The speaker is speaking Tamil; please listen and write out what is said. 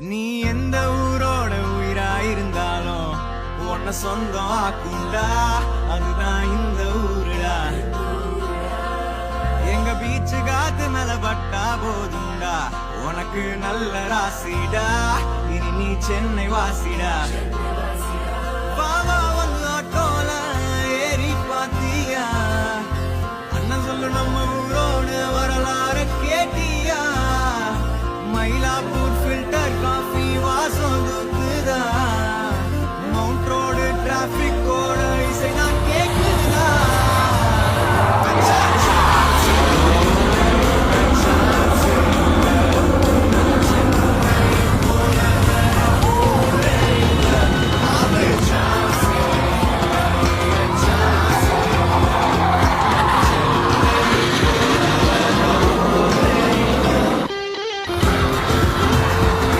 நீ எந்த ஊரோட உயிராயிருந்தாலும் உன்னை சொந்தம் ஆக்குண்டா, அதுதான் இந்த ஊருடா. எங்க பீச்சு காத்து மேல பட்டா போதுண்டா, உனக்கு நல்ல ராசிடா, இனி நீ சென்னை வாசிடா. பாவா வந்து ஆட்டோல ஏறி பாத்தியா, அண்ணன் சொல்லு நம்ம ஊரோட வரலாறு கேட்டியா, மயிலாப்பூர்